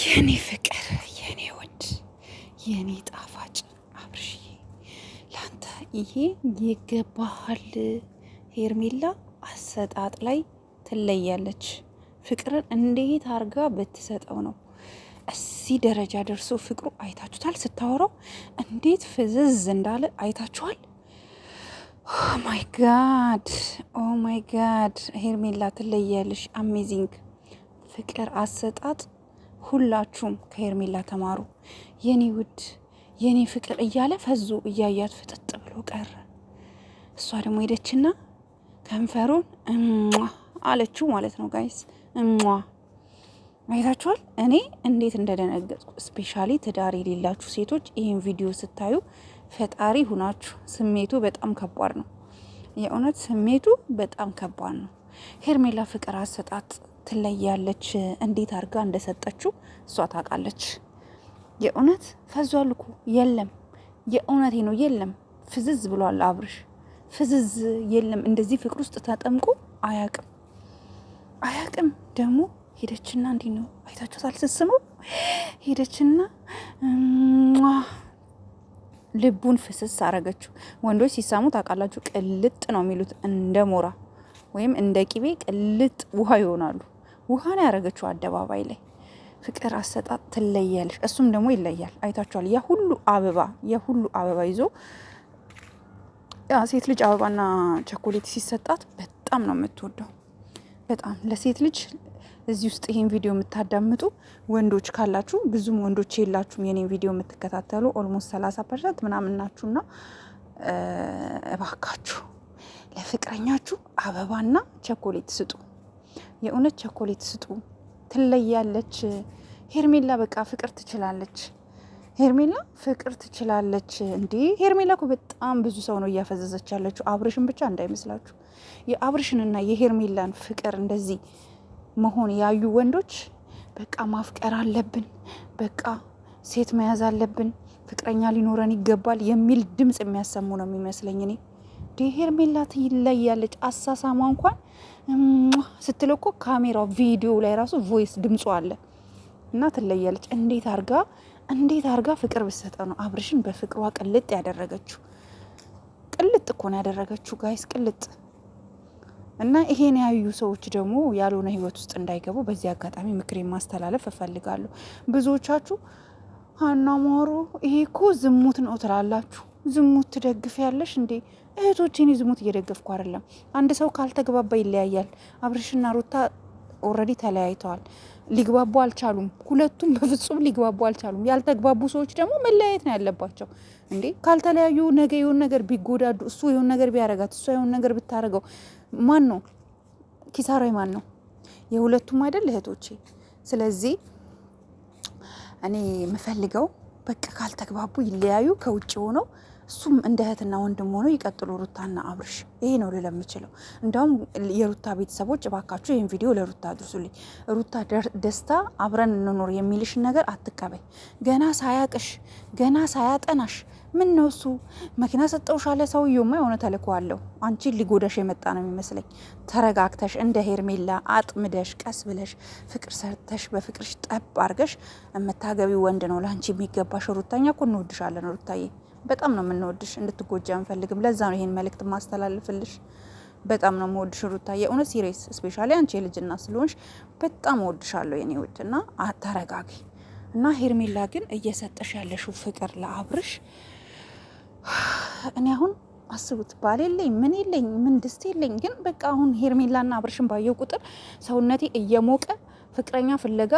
የኔ ፍቅር፣ የኔ ወድ፣ የኔ ጣፋጭ አብርሽዬ፣ ላንተ ይሄ ይገባሃል። ሄርሜላ አሰጣጥ ላይ ትለያለች። ፍቅርን እንዴት አርጋ ብትሰጠው ነው እዚህ ደረጃ ደርሶ ፍቅሩ አይታችሁታል። ስታወራው እንዴት ፍዝዝ እንዳለ አይታችኋል። ኦ ማይ ጋድ፣ ኦ ማይ ጋድ፣ ሄርሜላ ትለያለሽ። አሜዚንግ ፍቅር አሰጣጥ። ሁላችሁም ከሄርሜላ ተማሩ። የኔ ውድ፣ የኔ ፍቅር እያለ ፈዞ እያያት ፍጥጥ ብሎ ቀረ። እሷ ደግሞ ሄደችና ከንፈሩን አለችው ማለት ነው። ጋይስ አይታችኋል። እኔ እንዴት እንደደነገጥኩ። ስፔሻሊ ትዳር የሌላችሁ ሴቶች ይህን ቪዲዮ ስታዩ ፈጣሪ ሁናችሁ። ስሜቱ በጣም ከባድ ነው። የእውነት ስሜቱ በጣም ከባድ ነው። ሄርሜላ ፍቅር አሰጣጥ ትለያለች። እንዴት አድርጋ እንደሰጠችው እሷ ታውቃለች። የእውነት ፈዟል እኮ የለም። የእውነቴ ነው የለም። ፍዝዝ ብሏል አብርሽ፣ ፍዝዝ የለም። እንደዚህ ፍቅር ውስጥ ተጠምቆ አያቅም ደግሞ ሄደችና እንዲህ ነው አይታችኋታል። ስስሙ ሄደችና ልቡን ፍስስ አረገችው። ወንዶች ሲሳሙ ታውቃላችሁ፣ ቅልጥ ነው የሚሉት እንደ ሞራ ወይም እንደ ቂቤ ቅልጥ ውሃ ይሆናሉ። ውሃ ነው ያረገችው አደባባይ ላይ። ፍቅር አሰጣጥ ትለያለች። እሱም ደግሞ ይለያል። አይታችኋል። ያ ሁሉ አበባ ይዞ ሴት ልጅ አበባና ቸኮሌት ሲሰጣት በጣም ነው የምትወደው። በጣም ለሴት ልጅ እዚህ ውስጥ ይሄን ቪዲዮ የምታዳምጡ ወንዶች ካላችሁ፣ ብዙም ወንዶች የላችሁም የኔን ቪዲዮ የምትከታተሉ ኦልሞስት 30% ምናምን ናችሁና እባካችሁ ለፍቅረኛችሁ አበባና ቸኮሌት ስጡ። የእውነት ቸኮሌት ስጡ። ትለያለች ሄርሜላ። በቃ ፍቅር ትችላለች ሄርሜላ፣ ፍቅር ትችላለች። እንዴ ሄርሜላ እኮ በጣም ብዙ ሰው ነው እያፈዘዘች ያለችው። አብርሽን ብቻ እንዳይመስላችሁ። የአብርሽንና የሄርሜላን ፍቅር እንደዚህ መሆን ያዩ ወንዶች በቃ ማፍቀር አለብን፣ በቃ ሴት መያዝ አለብን፣ ፍቅረኛ ሊኖረን ይገባል የሚል ድምጽ የሚያሰሙ ነው የሚመስለኝ እኔ። ሄርሜላ ትለያለች። አሳሳማ እንኳን ስትል እኮ ካሜራው ቪዲዮ ላይ ራሱ ቮይስ ድምጿ አለ እና ትለያለች። እንዴት አርጋ ፍቅር ብትሰጠ ነው አብርሽን በፍቅሯ ቅልጥ ያደረገችው። ቅልጥ እኮ ነው ያደረገችው ጋይስ፣ ቅልጥ። እና ይሄን ያዩ ሰዎች ደግሞ ያልሆነ ህይወት ውስጥ እንዳይገቡ በዚህ አጋጣሚ ምክሬን ማስተላለፍ እፈልጋለሁ። ብዙዎቻችሁ አናማሩ ይሄ እኮ ዝሙት ነው ትላላችሁ። ዝሙት ትደግፍ ያለሽ እንዴ? እህቶቼ፣ እኔ ዝሙት እየደገፍኩ አይደለም። አንድ ሰው ካልተግባባ ይለያያል። አብርሽና ሩታ ኦልሬዲ ተለያይተዋል። ሊግባቡ አልቻሉም። ሁለቱም በፍጹም ሊግባቡ አልቻሉም። ያልተግባቡ ሰዎች ደግሞ መለያየት ነው ያለባቸው እንዴ። ካልተለያዩ ነገ የሆነ ነገር ቢጎዳዱ፣ እሱ የሆነ ነገር ቢያረጋት፣ እሷ የሆነ ነገር ብታረገው ማን ነው ኪሳራዊ? ማን ነው? የሁለቱም አይደል እህቶቼ? ስለዚህ እኔ የምፈልገው በቃ ካልተግባቡ ይለያዩ፣ ከውጭ ሆነው እሱም እንደ እህትና ወንድም ሆነው ይቀጥሉ። ሩታና አብርሽ፣ ይሄ ነው ልል የምችለው። እንዲያውም የሩታ ቤተሰቦች እባካችሁ ይህን ቪዲዮ ለሩታ አድርሱልኝ። ሩታ ደስታ አብረን እንኖር የሚልሽን ነገር አትቀበይ። ገና ሳያቅሽ፣ ገና ሳያጠናሽ ምን ነው እሱ መኪና ሰጠውሻለ። ሰውዬውማ የሆነ ተልእኮ አለው። አንቺን ሊጎዳሽ የመጣ ነው የሚመስለኝ። ተረጋግተሽ እንደ ሄርሜላ አጥምደሽ ቀስ ብለሽ ፍቅር ሰርተሽ በፍቅርሽ ጠብ አርገሽ የምታገቢው ወንድ ነው ለአንቺ የሚገባሽ። ሩታኛ እኮ እንወድሻለን ሩታዬ፣ በጣም ነው የምንወድሽ። እንድትጎጂ አንፈልግም። ለዛ ነው ይሄን መልእክት ማስተላልፍልሽ። በጣም ነው የምወድሽ ሩታዬ፣ እውነት ሲሪየስ። ስፔሻሊ አንቺ የልጅና ስለሆንሽ በጣም እወድሻለሁ የኔ ውድ። እና አታረጋጊ። እና ሄርሜላ ግን እየሰጠሽ ያለሽው ፍቅር ለአብርሽ፣ እኔ አሁን አስቡት፣ ባል የለኝ ምን የለኝ ምን ድስት የለኝ፣ ግን በቃ አሁን ሄርሜላና አብርሽን ባየው ቁጥር ሰውነቴ እየሞቀ ፍቅረኛ ፍለጋ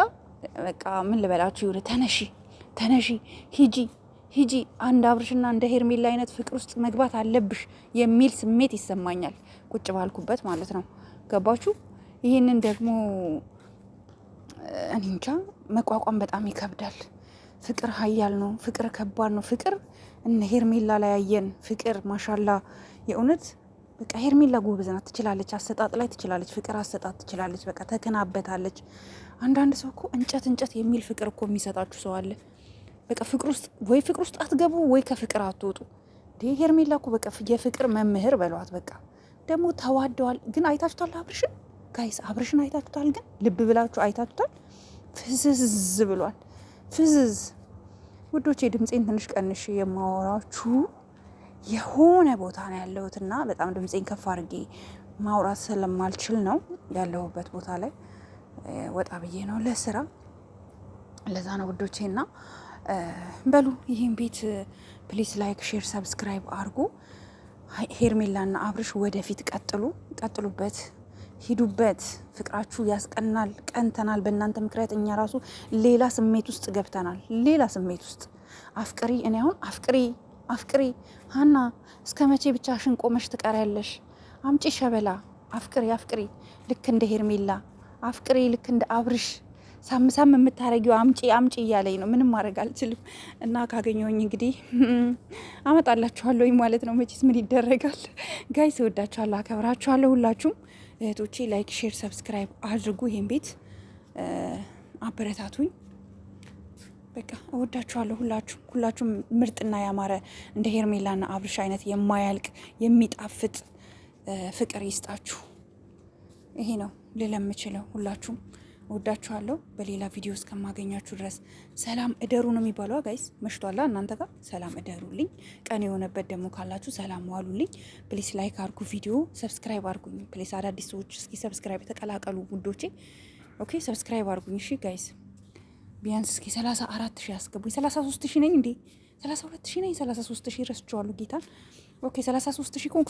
በቃ ምን ልበላችሁ፣ ይሁን ተነሺ ሂጂ አንድ አብርሽና እንደ ሄርሜላ አይነት ፍቅር ውስጥ መግባት አለብሽ የሚል ስሜት ይሰማኛል፣ ቁጭ ባልኩበት ማለት ነው። ገባችሁ? ይህንን ደግሞ እኔ እንጃ መቋቋም በጣም ይከብዳል። ፍቅር ሀያል ነው። ፍቅር ከባድ ነው። ፍቅር እነ ሄርሜላ ላይ ያየን ፍቅር ማሻላ፣ የእውነት በቃ ሄርሜላ ጎበዝ ናት፣ ትችላለች፣ አሰጣጥ ላይ ትችላለች፣ ፍቅር አሰጣጥ ትችላለች። በቃ ተከናበታለች። አንዳንድ ሰው እኮ እንጨት የሚል ፍቅር እኮ የሚሰጣችሁ ሰው አለ። በቃ ፍቅር ውስጥ አትገቡ ወይ ከፍቅር አትወጡ። ሄርሜላ እኮ በቃ የፍቅር መምህር በሏት። በቃ ደግሞ ተዋደዋል። ግን አይታችሁታል አብርሽን? ጋይስ አብርሽን አይታችሁታል? ግን ልብ ብላችሁ አይታችሁታል? ፍዝዝ ብሏል። ፍዝዝ ውዶቼ፣ ድምፄን ትንሽ ቀንሽ የማወራችሁ የሆነ ቦታ ነው ያለሁትና በጣም ድምፄን ከፍ አድርጌ ማውራት ስለማልችል ነው ያለሁበት ቦታ ላይ ወጣ ብዬ ነው ለስራ። ለዛ ነው ውዶቼና በሉ ይህን ቤት ፕሊስ ላይክ፣ ሼር፣ ሰብስክራይብ አድርጉ። ሄርሜላና አብርሽ ወደፊት ቀጥሉበት፣ ሂዱበት። ፍቅራችሁ ያስቀናል። ቀንተናል በእናንተ ምክንያት። እኛ ራሱ ሌላ ስሜት ውስጥ ገብተናል። ሌላ ስሜት ውስጥ አፍቅሪ። እኔ አሁን አፍቅሪ ሀና፣ እስከ መቼ ብቻሽን ቆመሽ ትቀሪያለሽ? አምጪ ሸበላ፣ አፍቅሪ። ልክ እንደ ሄርሜላ አፍቅሪ፣ ልክ እንደ አብርሽ ሳምሳም የምታረጊው አምጪ እያለኝ ነው። ምንም ማድረግ አልችልም። እና ካገኘሁኝ እንግዲህ አመጣላችኋለሁ ማለት ነው። መቼስ ምን ይደረጋል። ጋይስ እወዳችኋለሁ፣ አከብራችኋለሁ። ሁላችሁም እህቶቼ ላይክ፣ ሼር፣ ሰብስክራይብ አድርጉ። ይሄን ቤት አበረታቱኝ። በቃ እወዳችኋለሁ። ሁላችሁም ምርጥና ያማረ እንደ ሄርሜላና አብርሽ አይነት የማያልቅ የሚጣፍጥ ፍቅር ይስጣችሁ። ይሄ ነው ልል የምችለው። ሁላችሁም እወዳችኋለሁ። በሌላ ቪዲዮ እስከማገኛችሁ ድረስ ሰላም እደሩ ነው የሚባለው። ጋይስ መሽቷላ እናንተ ጋር። ሰላም እደሩልኝ። ቀን የሆነበት ደግሞ ካላችሁ ሰላም ዋሉልኝ። ፕሊስ ላይክ አድርጉ፣ ቪዲዮ ሰብስክራይብ አድርጉኝ ፕሊስ። አዳዲስ ሰዎች እስኪ ሰብስክራይብ የተቀላቀሉ ውዶቼ፣ ኦኬ ሰብስክራይብ አድርጉኝ እሺ ጋይስ። ቢያንስ እስኪ 34,000 ያስገቡኝ። 33,000 ነኝ እንዴ? 32,000 ነኝ? 33,000 ረስቼዋለሁ ጌታን። ኦኬ 33,000 ኮንኩ